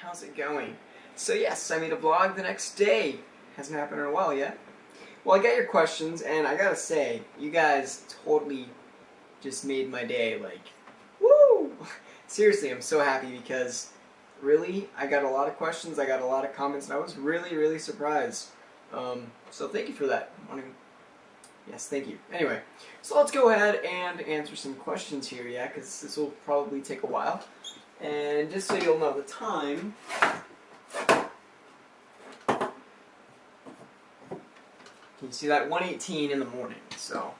how's it going? So yes, I made a vlog the next day. Hasn't happened in a while yet. Well, I got your questions, and I gotta say, you guys totally just made my day, like, woo! Seriously, I'm so happy because, really, I got a lot of questions, I got a lot of comments, and I was really, really surprised. So thank you for that. Yes, thank you. Anyway, so let's go ahead and answer some questions here, yeah, because this will probably take a while. And just so you'll know the time, you see that 1:18 in the morning, so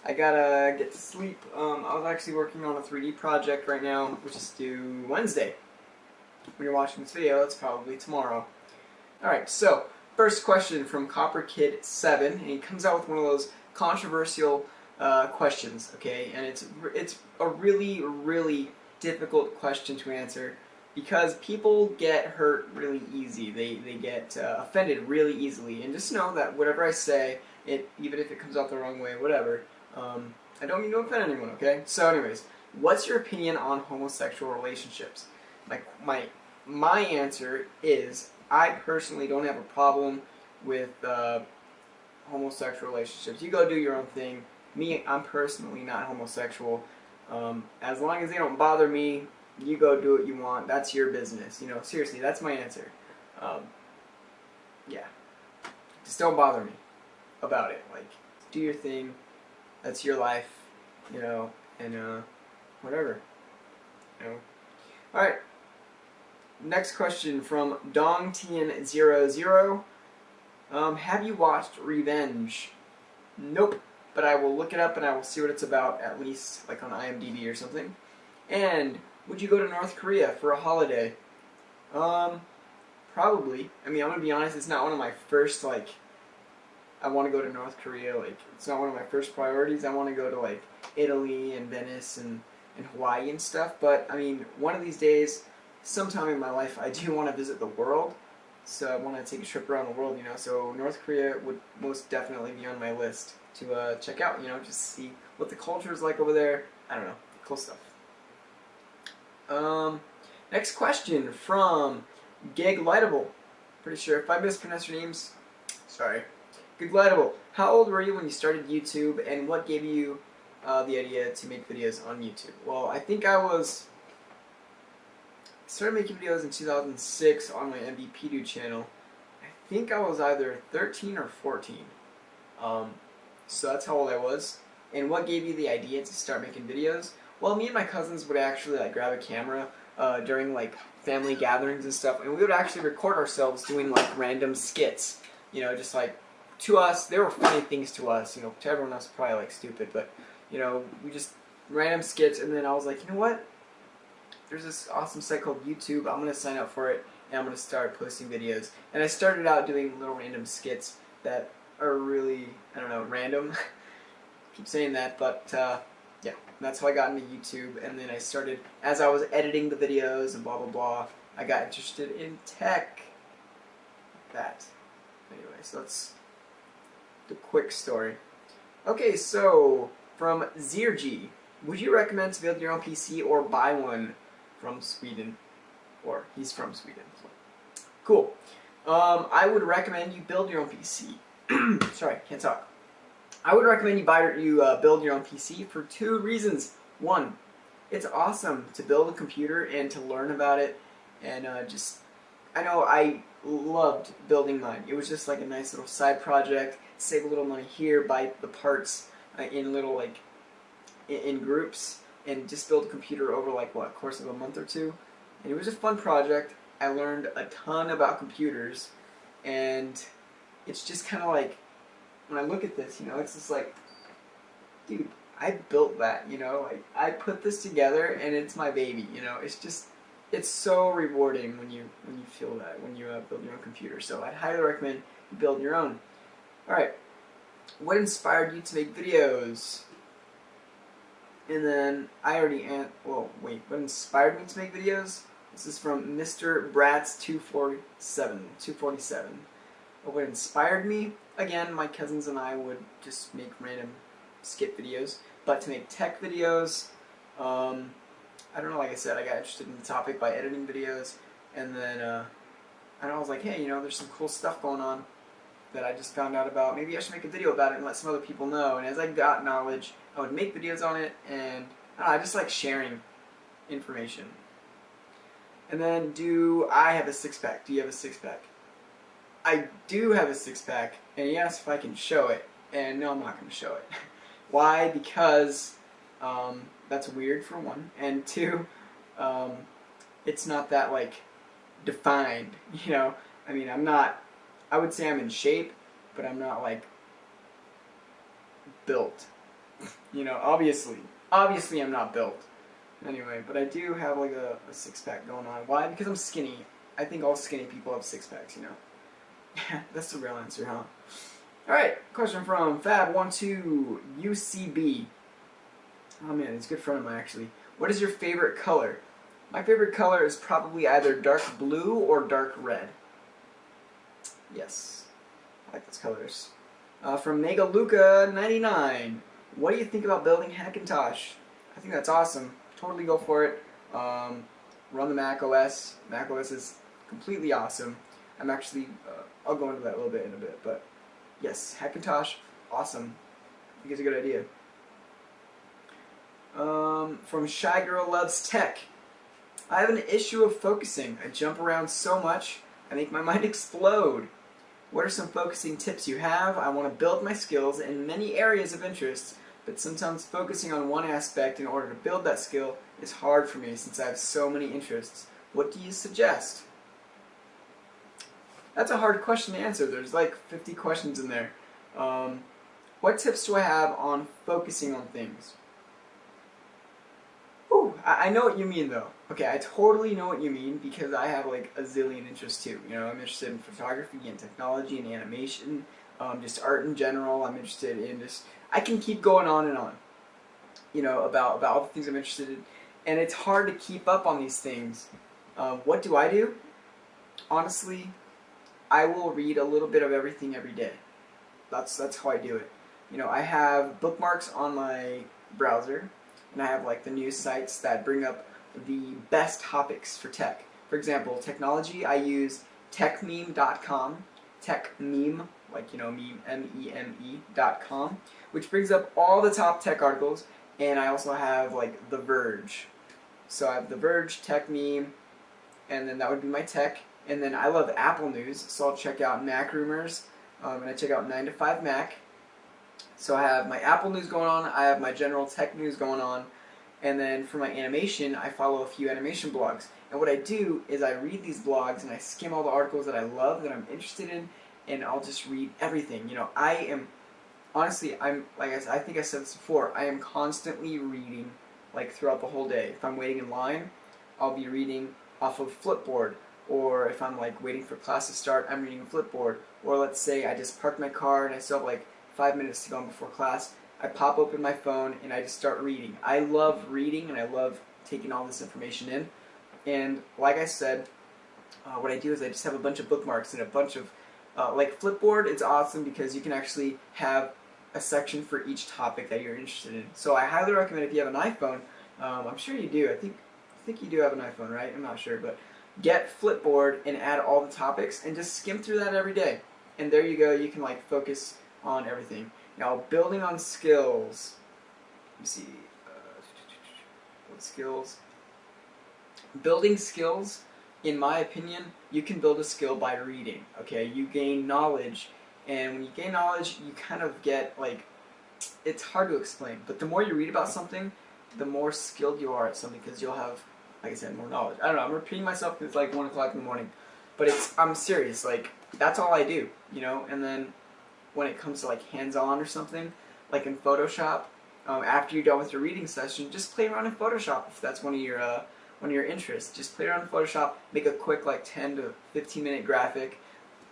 I gotta get to sleep. I was actually working on a 3D project right now, which is due Wednesday. When you're watching this video, it's probably tomorrow. Alright, so first question from CopperKid7, and he comes out with one of those controversial questions, okay? And it's a really, really difficult question to answer because people get hurt really easy. They get offended really easily. And just know that whatever I say, even if it comes out the wrong way, whatever, I don't mean to offend anyone, okay? So anyways, what's your opinion on homosexual relationships? My answer is I personally don't have a problem with homosexual relationships. You go do your own thing. Me, I'm personally not homosexual. As long as they don't bother me, you go do what you want. That's your business. You know, seriously, that's my answer. Yeah. Just don't bother me about it. Like, do your thing. That's your life. You know, and whatever. You know. Alright. Next question from DongTian00. Have you watched Revenge? Nope. But I will look it up and I will see what it's about, at least like on IMDb or something. And would you go to North Korea for a holiday? Probably. I mean, I'm gonna be honest, it's not one of my first, like, I want to go to North Korea, like, it's not one of my first priorities. I want to go to, like, Italy and Venice and Hawaii and stuff. But, I mean, one of these days, sometime in my life, I do want to visit the world. So I want to take a trip around the world, you know. So North Korea would most definitely be on my list to check out, you know, just see what the culture is like over there. I don't know, cool stuff. Next question from Giglightable. Pretty sure if I mispronounce your names, sorry. Giglightable. How old were you when you started YouTube, and what gave you the idea to make videos on YouTube? Well, I think I started making videos in 2006 on my MVP channel. I think I was either 13 or 14. So that's how old I was. And what gave you the idea to start making videos? Well, me and my cousins would actually like grab a camera during like family gatherings and stuff, and we would actually record ourselves doing like random skits. You know, just like to us, they were funny things to us. You know, to everyone else, probably like stupid, but you know, we just random skits. And then I was like, you know what? There's this awesome site called YouTube. I'm gonna sign up for it, and I'm gonna start posting videos. And I started out doing little random skits that are really, I don't know, random. Keep saying that, but yeah, that's how I got into YouTube. And then I started, as I was editing the videos and blah blah blah, I got interested in tech. That. Anyway, so that's the quick story. Okay, so from Zirji, would you recommend to build your own PC or buy one from Sweden? Or he's from Sweden. So. Cool. I would recommend you build your own PC. Sorry, can't talk. I would recommend you build your own PC for 2 reasons. 1, it's awesome to build a computer and to learn about it, and I know I loved building mine. It was just like a nice little side project, save a little money here, buy the parts in little like in groups, and just build a computer over like what, course of a month or 2. And it was a fun project. I learned a ton about computers, and it's just kind of like, when I look at this, you know, it's just like, dude, I built that, you know, like, I put this together and it's my baby, you know. It's just, it's so rewarding when you feel that, when you build your own computer. So I'd highly recommend you build your own. Alright, what inspired you to make videos? And then I already what inspired me to make videos? This is from Mr. Bratz 247. What inspired me? Again, my cousins and I would just make random skit videos. But to make tech videos, I don't know, like I said, I got interested in the topic by editing videos. and then and I was like, hey, there's some cool stuff going on that I just found out about. Maybe I should make a video about it and let some other people know. And as I got knowledge, I would make videos on it, and I just like sharing information. And then, do I have a six-pack? Do you have a six-pack? I do have a six-pack, and he asked if I can show it, and no, I'm not going to show it. Why? Because that's weird, for one, and two, it's not that, like, defined, I mean, I would say I'm in shape, but I'm not, like, built, obviously I'm not built. Anyway, but I do have, like, a six-pack going on. Why? Because I'm skinny. I think all skinny people have six-packs, That's the real answer, huh? Alright, question from Fab12UCB. Oh man, he's a good friend of mine, actually. What is your favorite color? My favorite color is probably either dark blue or dark red. Yes, I like those colors. From Megaluca99. What do you think about building Hackintosh? I think that's awesome. Totally go for it. Run the Mac OS. Mac OS is completely awesome. I'm actually, I'll go into that a little bit in a bit, but yes, Hackintosh, awesome. I think it's a good idea. From Shy Girl Loves Tech. I have an issue of focusing. I jump around so much, I make my mind explode. What are some focusing tips you have? I want to build my skills in many areas of interest, but sometimes focusing on one aspect in order to build that skill is hard for me since I have so many interests. What do you suggest? That's a hard question to answer. There's like 50 questions in there. What tips do I have on focusing on things? Ooh, I know what you mean though. Okay, I totally know what you mean because I have like a zillion interests too. I'm interested in photography and technology and animation, just art in general. I'm interested in just, I can keep going on and on, about all the things I'm interested in. And it's hard to keep up on these things. What do I do? Honestly, I will read a little bit of everything every day. That's how I do it. I have bookmarks on my browser, and I have like the news sites that bring up the best topics for tech. For example, technology, I use techmeme.com, techmeme, like meme, M-E-M-E.com, which brings up all the top tech articles, and I also have like The Verge. So I have The Verge, techmeme, and then that would be my tech. And then I love Apple News, so I'll check out Mac Rumors, and I check out 9 to 5 Mac. So I have my Apple News going on, I have my general tech news going on, and then for my animation, I follow a few animation blogs. And what I do is I read these blogs and I skim all the articles that I love, that I'm interested in, and I'll just read everything. I am, honestly, like I think I said this before, I am constantly reading, like throughout the whole day. If I'm waiting in line, I'll be reading off of Flipboard. Or if I'm like waiting for class to start, I'm reading a Flipboard. Or let's say I just parked my car and I still have like 5 minutes to go before class. I pop open my phone and I just start reading. I love reading and I love taking all this information in. And like I said, what I do is I just have a bunch of bookmarks and a bunch of, like Flipboard, it's awesome because you can actually have a section for each topic that you're interested in. So I highly recommend if you have an iPhone, I'm sure you do, I think you do have an iPhone, right? I'm not sure, but get Flipboard and add all the topics and just skim through that every day. And there you go, you can like focus on everything. Now, building on skills. Let me see. What skills? Building skills, in my opinion, you can build a skill by reading. Okay, you gain knowledge, and when you gain knowledge, you kind of get like, it's hard to explain, but the more you read about something, the more skilled you are at something because you'll have, like I said, more knowledge. I don't know, I'm repeating myself because it's like 1 o'clock in the morning, but I'm serious, like, that's all I do, and then when it comes to like hands-on or something, like in Photoshop, after you're done with your reading session, just play around in Photoshop if that's one of your interests. Just play around in Photoshop, make a quick like 10 to 15 minute graphic.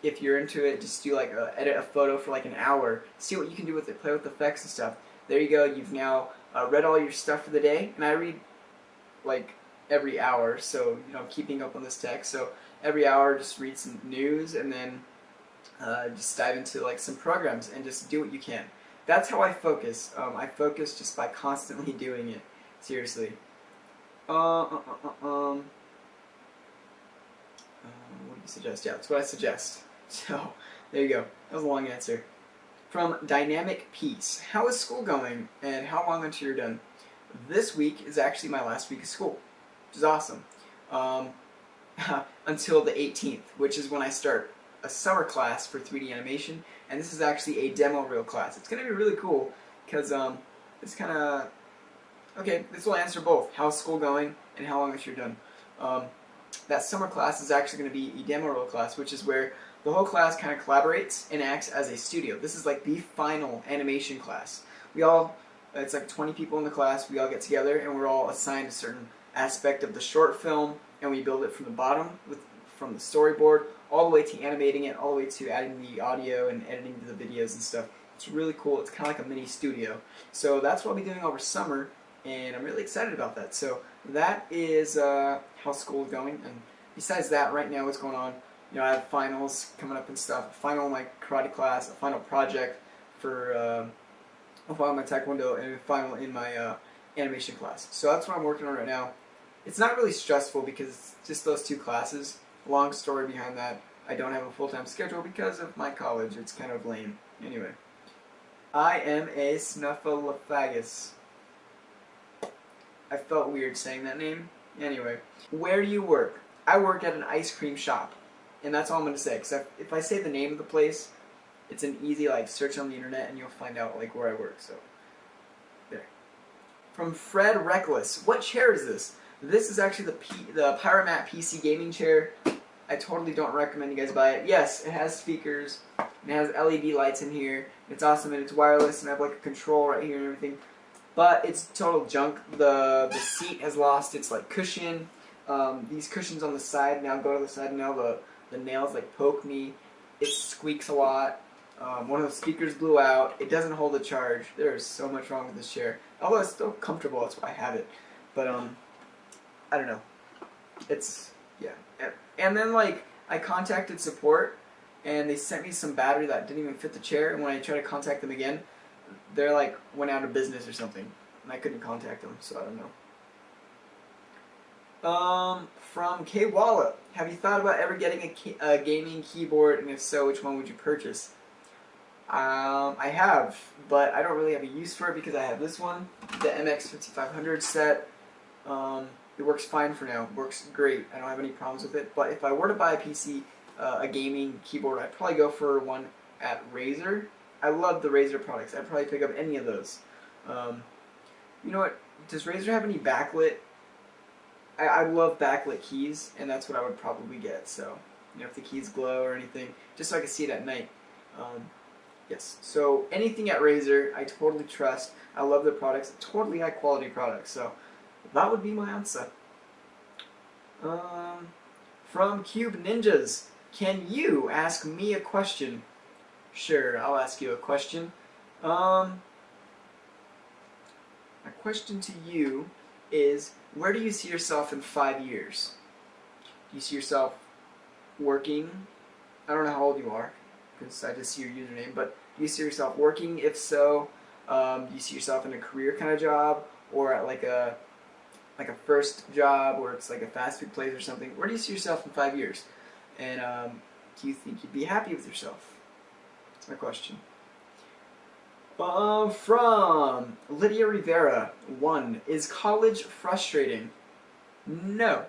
If you're into it, just do like edit a photo for like an hour, see what you can do with it, play with effects and stuff. There you go, you've now read all your stuff for the day, and I read like every hour, so keeping up on this tech, so every hour just read some news and then just dive into like some programs and just do what you can. That's how I focus. I focus just by constantly doing it. Seriously. suggest? Yeah, that's what I suggest. So, there you go. That was a long answer. From Dynamic Peace. How is school going, and how long until you're done? This week is actually my last week of school, which is awesome. Until the 18th, which is when I start a summer class for 3D animation, and this is actually a demo reel class. It's going to be really cool, because it's kind of... Okay, this will answer both. How's school going, and how long until you're done. That summer class is actually going to be a demo reel class, which is where the whole class kind of collaborates and acts as a studio. This is like the final animation class. It's like 20 people in the class, we all get together and we're all assigned a certain aspect of the short film, and we build it from the bottom, from the storyboard, all the way to animating it, all the way to adding the audio and editing the videos and stuff. It's really cool. It's kind of like a mini studio. So that's what I'll be doing over summer, and I'm really excited about that. So that is how school is going, and besides that, right now what's going on, you know, I have finals coming up and stuff, a final in my karate class, a final project for a final in my taekwondo, and a final in my animation class. So that's what I'm working on right now. It's not really stressful because it's just those two classes. Long story behind that. I don't have a full-time schedule because of my college. It's kind of lame. Anyway. I am a snuffleupagus. I felt weird saying that name. Anyway. Where do you work? I work at an ice cream shop. And that's all I'm going to say. Because if I say the name of the place, it's an easy search on the internet and you'll find out where I work. So, there. From Fred Reckless. What chair is this? This is actually the Pyromat PC gaming chair. I totally don't recommend you guys buy it. Yes, it has speakers, and it has LED lights in here. It's awesome, and it's wireless, and I have a control right here and everything. But it's total junk. The seat has lost its cushion. These cushions on the side now go to the side. Now the nails poke me. It squeaks a lot. One of the speakers blew out. It doesn't hold a charge. There is so much wrong with this chair. Although it's still comfortable, that's why I have it. But I don't know. It's, yeah. And then I contacted support, and they sent me some battery that didn't even fit the chair, and when I tried to contact them again, they're went out of business or something, and I couldn't contact them, so I don't know. From K Walla, have you thought about ever getting a gaming keyboard, and if so, which one would you purchase? I have, but I don't really have a use for it because I have this one, the MX5500 set. It works fine for now. It works great. I don't have any problems with it. But if I were to buy a PC, a gaming keyboard, I'd probably go for one at Razer. I love the Razer products. I'd probably pick up any of those. You know what? Does Razer have any backlit? I love backlit keys, and that's what I would probably get. So, if the keys glow or anything, just so I can see it at night. Yes. So anything at Razer, I totally trust. I love their products. Totally high quality products. So that would be my answer. From Cube Ninjas, can you ask me a question? Sure, I'll ask you a question. My question to you is, where do you see yourself in 5 years? Do you see yourself working? I don't know how old you are, because I just see your username, but do you see yourself working? If so, do you see yourself in a career kind of job, or at a first job, or it's a fast food place or something? Where do you see yourself in 5 years? And do you think you'd be happy with yourself? That's my question. From Lydia Rivera, 1. Is college frustrating? No.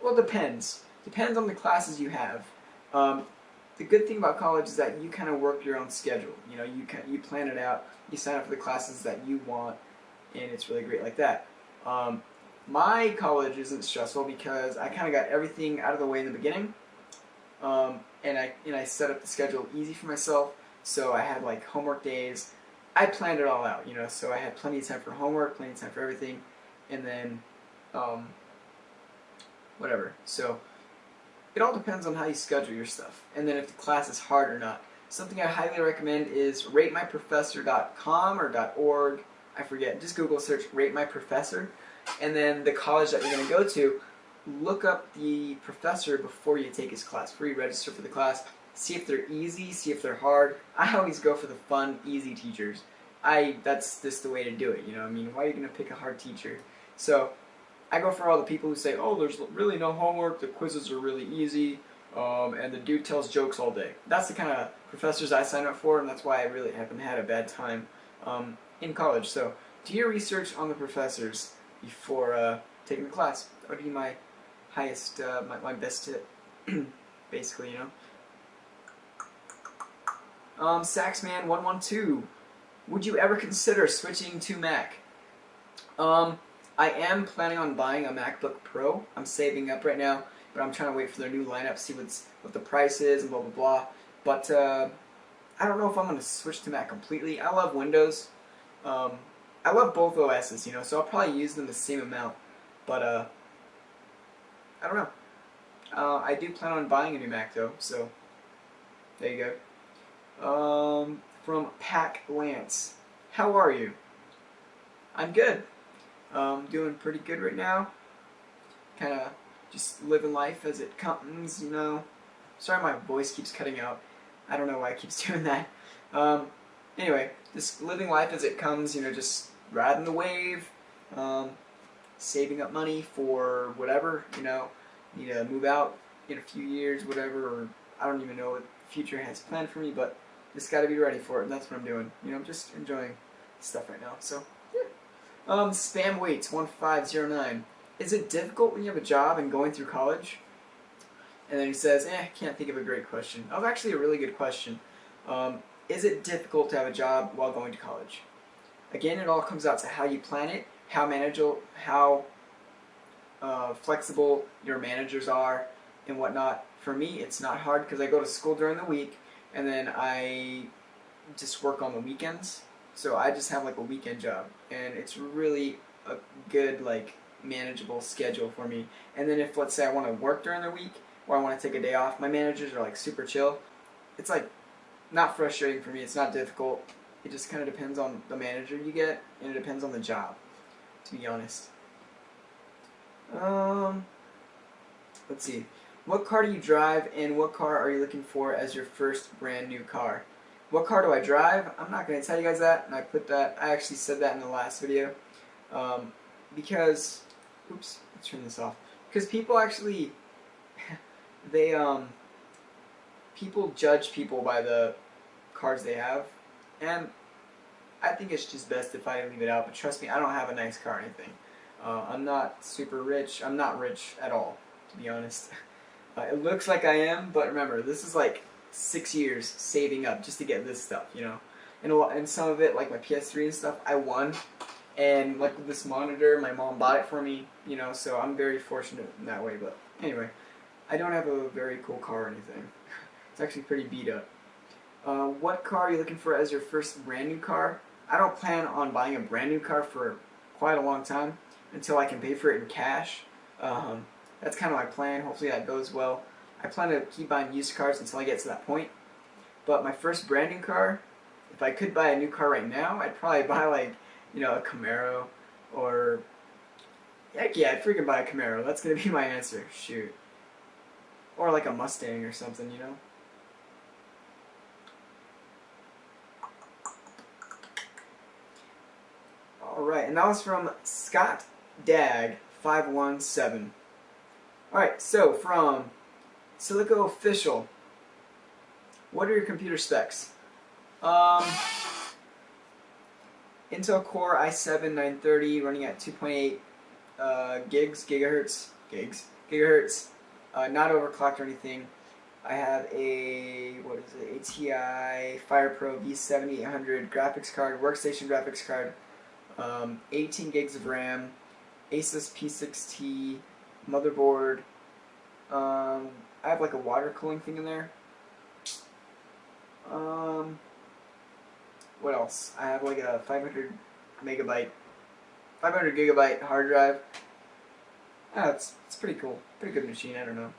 Well, it depends. Depends on the classes you have. The good thing about college is that you kind of work your own schedule. You plan it out. You sign up for the classes that you want, and it's really great like that. My college isn't stressful because I kind of got everything out of the way in the beginning, and I set up the schedule easy for myself. So I had homework days. I planned it all out, so I had plenty of time for homework, plenty of time for everything, and then whatever. So it all depends on how you schedule your stuff, and then if the class is hard or not. Something I highly recommend is ratemyprofessor.com or .org. I forget. Just Google search Rate My Professor, and then the college that you're going to go to, look up the professor before you take his class, before you register for the class. See if they're easy, see if they're hard. I always go for the fun, easy teachers. That's just the way to do it, why are you going to pick a hard teacher? So I go for all the people who say, oh, there's really no homework, the quizzes are really easy, and the dude tells jokes all day. That's the kind of professors I sign up for, and that's why I really haven't had a bad time in college. So do your research on the professors before taking the class. That would be my highest, my best tip, basically, you know. Saxman112, would you ever consider switching to Mac? I am planning on buying a MacBook Pro. I'm saving up right now, but I'm trying to wait for their new lineup, see what the price is, and blah blah blah. But I don't know if I'm going to switch to Mac completely. I love Windows. I love both OSs, you know, so I'll probably use them the same amount. But I don't know. I do plan on buying a new Mac though, so there you go. From Pack Lance, how are you? I'm good. Doing pretty good right now. Kind of just living life as it comes, you know. Sorry my voice keeps cutting out. I don't know why it keeps doing that. Anyway, just living life as it comes, you know, just riding the wave, saving up money for whatever, you know, need to move out in a few years, whatever, or I don't even know what the future has planned for me, but just got to be ready for it, and that's what I'm doing. You know, I'm just enjoying stuff right now, so, yeah. Spamwaits1509, is it difficult when you have a job and going through college? And then he says, can't think of a great question. That was actually a really good question. Is it difficult to have a job while going to college? Again, it all comes out to how you plan it, how manageable, how flexible your managers are, and whatnot. For me, it's not hard because I go to school during the week, and then I just work on the weekends. So I just have like a weekend job, and it's really a good, like, manageable schedule for me. And then if, let's say, I want to work during the week, or I want to take a day off, my managers are like super chill. It's like not frustrating for me. It's not difficult. It just kind of depends on the manager you get, and it depends on the job, to be honest. Let's see. What car do you drive, and what car are you looking for as your first brand new car? What car do I drive? I'm not going to tell you guys that, and I actually said that in the last video, because, oops, let's turn this off, because people actually, people judge people by the cars they have, and I think it's just best if I leave it out, but trust me, I don't have a nice car or anything. I'm not super rich. I'm not rich at all, to be honest. It looks like I am, but remember, this is like 6 years saving up just to get this stuff, you know. And some of it, like my PS3 and stuff, I won. And like with this monitor, my mom bought it for me, you know, so I'm very fortunate in that way. But anyway, I don't have a very cool car or anything. It's actually pretty beat up. What car are you looking for as your first brand new car? I don't plan on buying a brand new car for quite a long time until I can pay for it in cash. That's kind of my plan. Hopefully that goes well. I plan to keep buying used cars until I get to that point. But my first brand new car, if I could buy a new car right now, I'd probably buy, like, you know, a Camaro, or heck yeah, I'd freaking buy a Camaro. That's gonna be my answer. Shoot. Or like a Mustang or something, you know. Alright, and that was from Scott Dag 517. Alright, so from Silico Official, what are your computer specs? Intel Core i7-930 running at 2.8 gigahertz, not overclocked or anything. I have a, what is it, ATI FirePro V7800 graphics card, workstation graphics card, 18 gigs of RAM, Asus P6T, motherboard. I have like a water cooling thing in there. What else? I have like a 500 gigabyte hard drive. It's pretty cool. Pretty good machine, I don't know.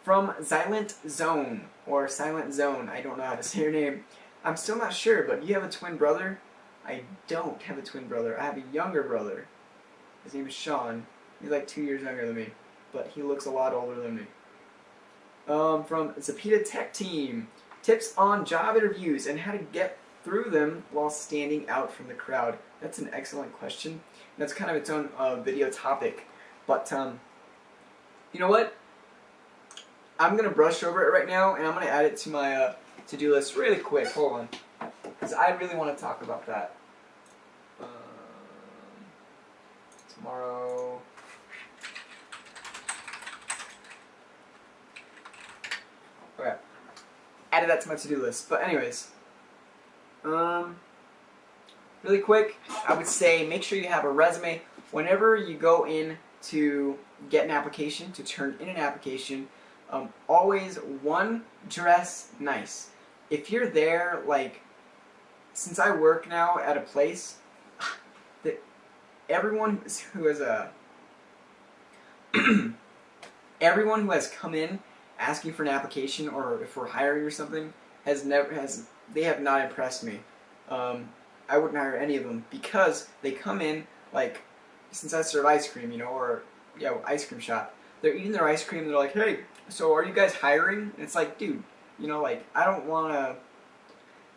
From Silent Zone, or Silent Zone, I don't know how to say your name. I'm still not sure, but you have a twin brother? I don't have a twin brother. I have a younger brother. His name is Sean. He's like 2 years younger than me, but he looks a lot older than me. From Zapita Tech Team, tips on job interviews and how to get through them while standing out from the crowd. That's an excellent question. That's kind of its own video topic, but you know what? I'm gonna brush over it right now, and I'm gonna add it to my to-do list really quick. Hold on, because I really want to talk about that. Um, Tomorrow. Okay, added that to my to-do list. But anyways, really quick, I would say make sure you have a resume. Whenever you go in to get an application, to turn in an application, always dress nice. If you're there, like, since I work now at a place, that everyone who has a everyone who has come in asking for an application or if we're hiring or something they have not impressed me. I wouldn't hire any of them because they come in, like, since I serve ice cream, or ice cream shop. They're eating their ice cream and they're like, hey, so are you guys hiring? And it's like, dude, like, I don't want to.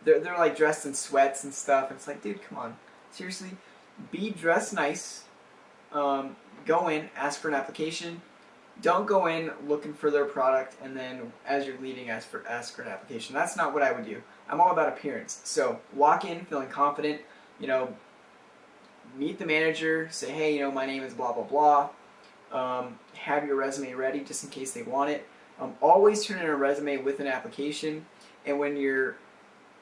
They're like dressed in sweats and stuff. And it's like, dude, come on, seriously, be dressed nice. Go in, ask for an application. Don't go in looking for their product and then as you're leaving ask for an application. That's not what I would do. I'm all about appearance. So walk in feeling confident, meet the manager, say, hey, my name is blah, blah, blah. Have your resume ready just in case they want it. Always turn in a resume with an application. And when you're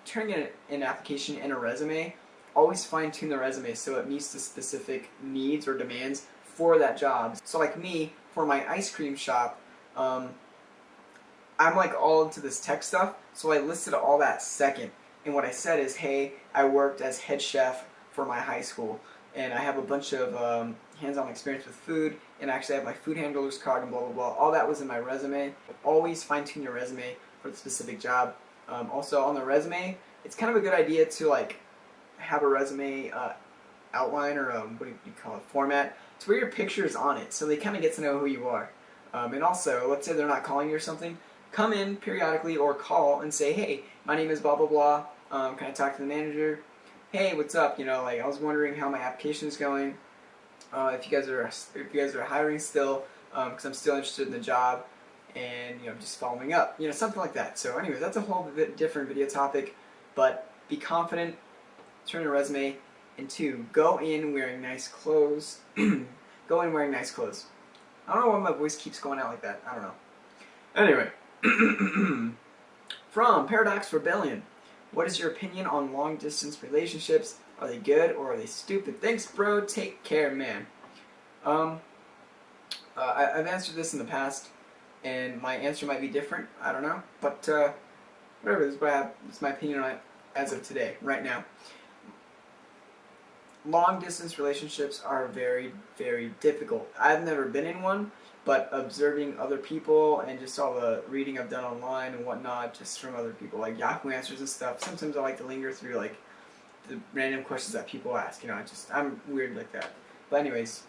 turning in an application and a resume, always fine-tune the resume so it meets the specific needs or demands for that job. So like me, for my ice cream shop, I'm like all into this tech stuff, so I listed all that second. And what I said is, hey, I worked as head chef for my high school, and I have a bunch of hands-on experience with food, and actually I have my food handler's card and blah, blah, blah. All that was in my resume. Always fine-tune your resume for the specific job. Also, on the resume, it's kind of a good idea to, like, have a resume outline or what do you call it, format, to where your picture is on it, so they kind of get to know who you are. And also, let's say they're not calling you or something, come in periodically or call and say, hey, my name is blah, blah, blah, can I talk to the manager? Hey, what's up? Like, I was wondering how my application is going, if you guys are hiring still, because I'm still interested in the job, and just following up, something like that. So anyways, that's a whole bit different video topic, but be confident, turn your resume, and 2, go in wearing nice clothes. Go in wearing nice clothes. I don't know why my voice keeps going out like that. I don't know. Anyway, from Paradox Rebellion, what is your opinion on long-distance relationships? Are they good or are they stupid? Thanks, bro. Take care, man. I've answered this in the past, and my answer might be different. I don't know, but whatever. This is my opinion on it as of today, right now. Long-distance relationships are very, very difficult. I've never been in one, but observing other people and just all the reading I've done online and whatnot, just from other people, like Yahoo Answers and stuff, sometimes I like to linger through, like, the random questions that people ask. I'm weird like that. But anyways,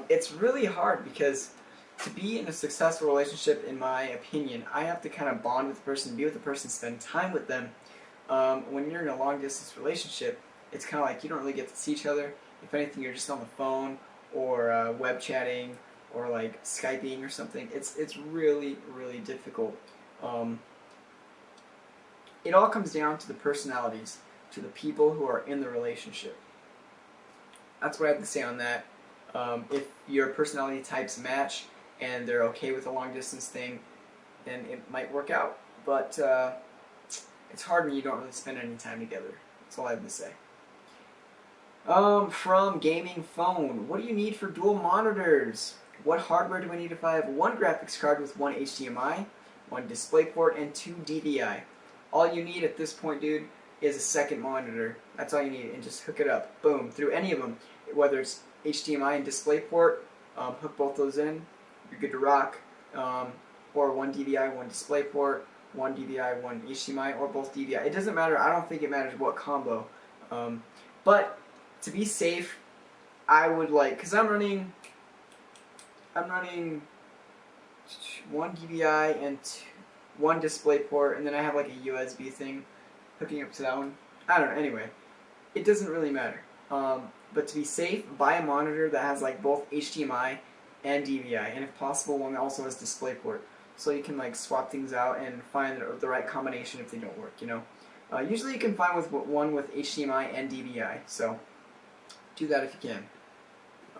it's really hard because to be in a successful relationship, in my opinion, I have to kind of bond with the person, be with the person, spend time with them. When you're in a long-distance relationship, it's kind of like you don't really get to see each other. If anything, you're just on the phone or web chatting or like Skyping or something. It's really, really difficult. It all comes down to the personalities, to the people who are in the relationship. That's what I have to say on that. If your personality types match and they're okay with a long distance thing, then it might work out. But it's hard when you don't really spend any time together. That's all I have to say. From Gaming Phone, what do you need for dual monitors? What hardware do I need if I have one graphics card with one HDMI, one DisplayPort, and 2 DVI? All you need at this point, dude, is a second monitor. That's all you need, and just hook it up. Boom, through any of them. Whether it's HDMI and DisplayPort, hook both those in, you're good to rock. Or one DVI, one DisplayPort, one DVI, one HDMI, or both DVI. It doesn't matter. I don't think it matters what combo. But to be safe, I would because I'm running one DVI and one DisplayPort, and then I have like a USB thing hooking up to that one. I don't know. Anyway, it doesn't really matter. But to be safe, buy a monitor that has like both HDMI and DVI, and if possible, one that also has DisplayPort. so you can like swap things out and find the right combination if they don't work. Usually you can find one with HDMI and DVI, so do that if you can.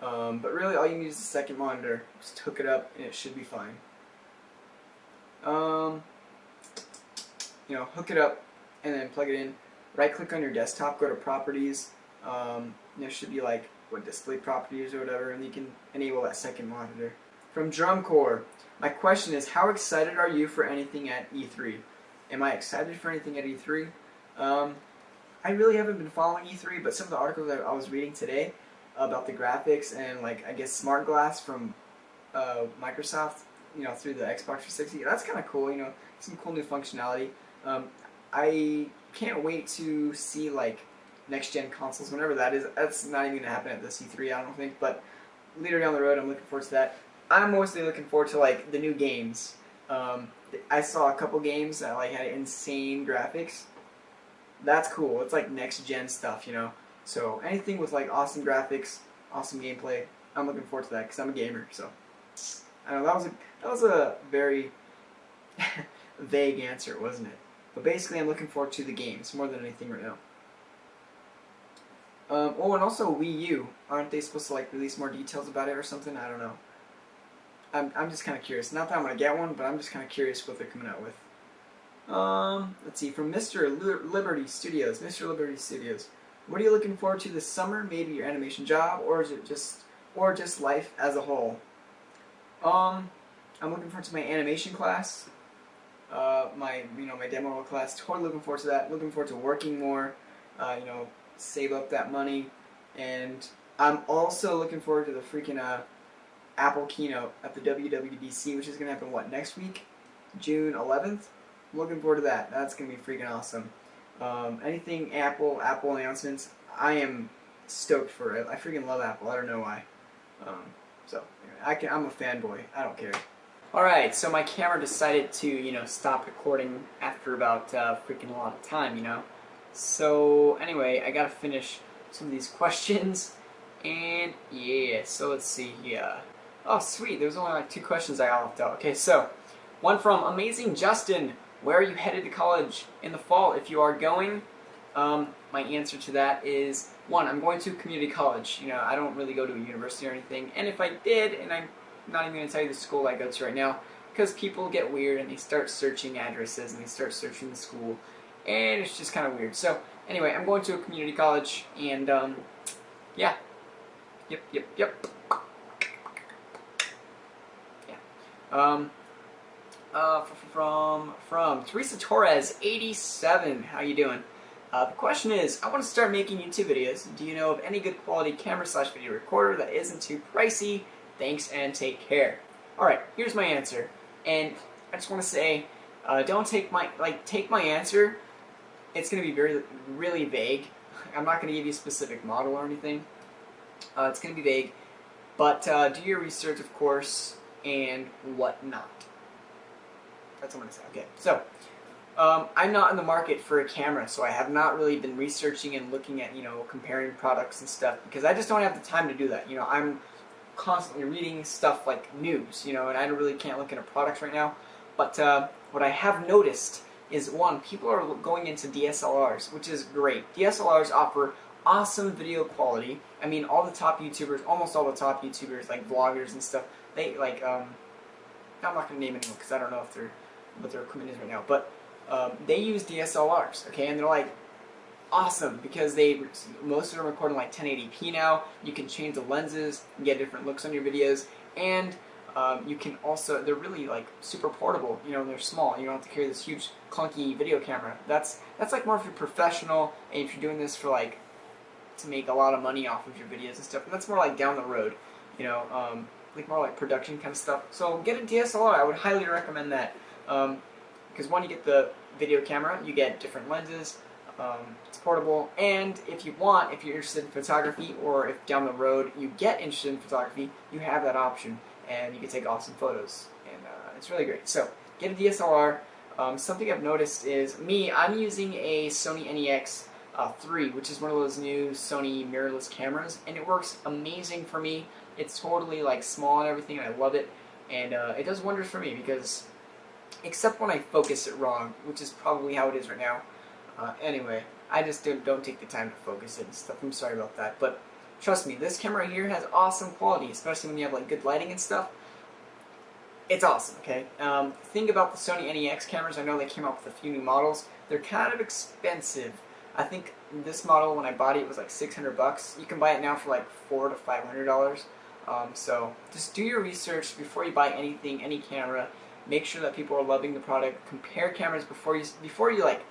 But really, all you need is a second monitor. Just hook it up, and it should be fine. Hook it up, and then plug it in. Right-click on your desktop, go to Properties. There should be like display properties or whatever, and you can enable that second monitor. From Drum Corps, my question is, how excited are you for anything at E3? Am I excited for anything at E3? I really haven't been following E3, but some of the articles that I was reading today about the graphics and like I guess smart glass from Microsoft, through the Xbox 360, that's kind of cool. Some cool new functionality. I can't wait to see like next-gen consoles, whenever that is. That's not even going to happen at the C3, I don't think, but later down the road, I'm looking forward to that. I'm mostly looking forward to like the new games. I saw a couple games that like had insane graphics. That's cool. It's like next-gen stuff, So anything with like awesome graphics, awesome gameplay, I'm looking forward to that because I'm a gamer. So I don't know, that was a very vague answer, wasn't it? But basically, I'm looking forward to the games more than anything right now. Oh, and also Wii U. Aren't they supposed to like release more details about it or something? I don't know. I'm just kind of curious. Not that I'm gonna get one, but I'm just kind of curious what they're coming out with. Let's see. From Mr. Liberty Studios. Mr. Liberty Studios. What are you looking forward to this summer? Maybe your animation job, or is it just life as a whole? I'm looking forward to my animation class. My demo class. Totally looking forward to that. Looking forward to working more. Save up that money, and I'm also looking forward to the freaking Apple keynote at the WWDC, which is gonna happen next week, June 11th. I'm looking forward to that. That's gonna be freaking awesome. Anything Apple announcements, I am stoked for it. I freaking love Apple. I don't know why. I'm a fanboy. I don't care. Alright, so my camera decided to, stop recording after about freaking a lot of time, So anyway, I gotta finish some of these questions, and yeah, so let's see here. Oh sweet, there's only like 2 questions I got left out. Okay, so one from Amazing Justin. Where are you headed to college in the fall if you are going? My answer to that is 1. I'm going to community college. I don't really go to a university or anything, and if I did, and I'm not even going to tell you the school I go to right now, because people get weird and they start searching addresses and they start searching the school, and it's just kind of weird. So anyway, I'm going to a community college, and yeah, yep. Yeah. From Teresa Torres 87. How you doing? The question is, I want to start making YouTube videos. Do you know of any good quality camera/video recorder that isn't too pricey? Thanks and take care. Alright, here's my answer. And I just want to say, don't take my answer. It's going to be really vague. I'm not going to give you a specific model or anything. It's going to be vague. But do your research, of course, and whatnot. That's what I'm going to say. Okay, so I'm not in the market for a camera, so I have not really been researching and looking at, comparing products and stuff, because I just don't have the time to do that. I'm constantly reading stuff like news, and I really can't look into products right now. But what I have noticed is, 1, people are going into DSLRs, which is great. DSLRs offer awesome video quality. I mean, all the top YouTubers, almost all the top YouTubers, like vloggers and stuff, they like, I'm not going to name anyone because I don't know if what their equipment is right now, but they use DSLRs, okay, and they're like awesome because most of them record in like 1080p now. You can change the lenses and get different looks on your videos, and you can also, they're really like super portable, they're small. You don't have to carry this huge clunky video camera. That's like more if you're professional and if you're doing this for like to make a lot of money off of your videos and stuff. And that's more like down the road, like more like production kind of stuff. So get a DSLR. I would highly recommend that. Because 1, you get the video camera, you get different lenses, it's portable, and if you're interested in photography, or if down the road you get interested in photography, you have that option, and you can take awesome photos, and it's really great. So get a DSLR. Something I've noticed is, I'm using a Sony NEX 3, which is one of those new Sony mirrorless cameras, and it works amazing for me. It's totally like small and everything, and I love it, and it does wonders for me because except when I focus it wrong, which is probably how it is right now. Anyway, I just don't take the time to focus it and stuff. I'm sorry about that, but trust me, this camera here has awesome quality, especially when you have like good lighting and stuff. It's awesome, okay? The thing about the Sony NEX cameras, I know they came out with a few new models. They're kind of expensive. I think this model, when I bought it, was like 600 bucks. You can buy it now for like $400 to $500. So just do your research before you buy anything, any camera. Make sure that people are loving the product. Compare cameras before you like,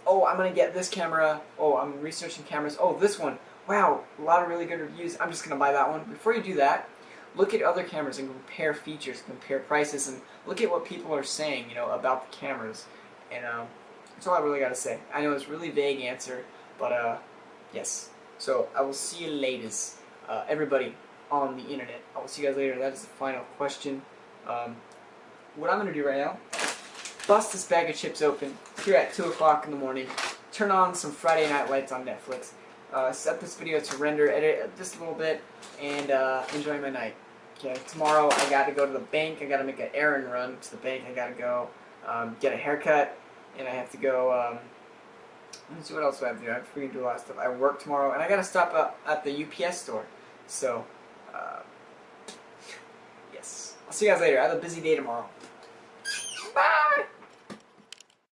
oh, I'm gonna get this camera. Oh, I'm researching cameras. Oh, this one. Wow, a lot of really good reviews. I'm just gonna buy that one. Before you do that, look at other cameras and compare features, compare prices, and look at what people are saying, you know, about the cameras. And that's all I really gotta say. I know it's a really vague answer, but yes. So I will see you later, everybody on the internet. I will see you guys later. That is the final question. What I'm gonna do right now, bust this bag of chips open here at 2 o'clock in the morning, turn on some Friday Night Lights on Netflix, set this video to render, edit it just a little bit, and enjoy my night. Okay, tomorrow I gotta go to the bank. I gotta make an errand run to the bank. I gotta go get a haircut, and I have to go. Let me see what else do I have to do. I have to do a lot of stuff. I work tomorrow, and I gotta stop up at the UPS store. So, yes. I'll see you guys later. I have a busy day tomorrow. Bye!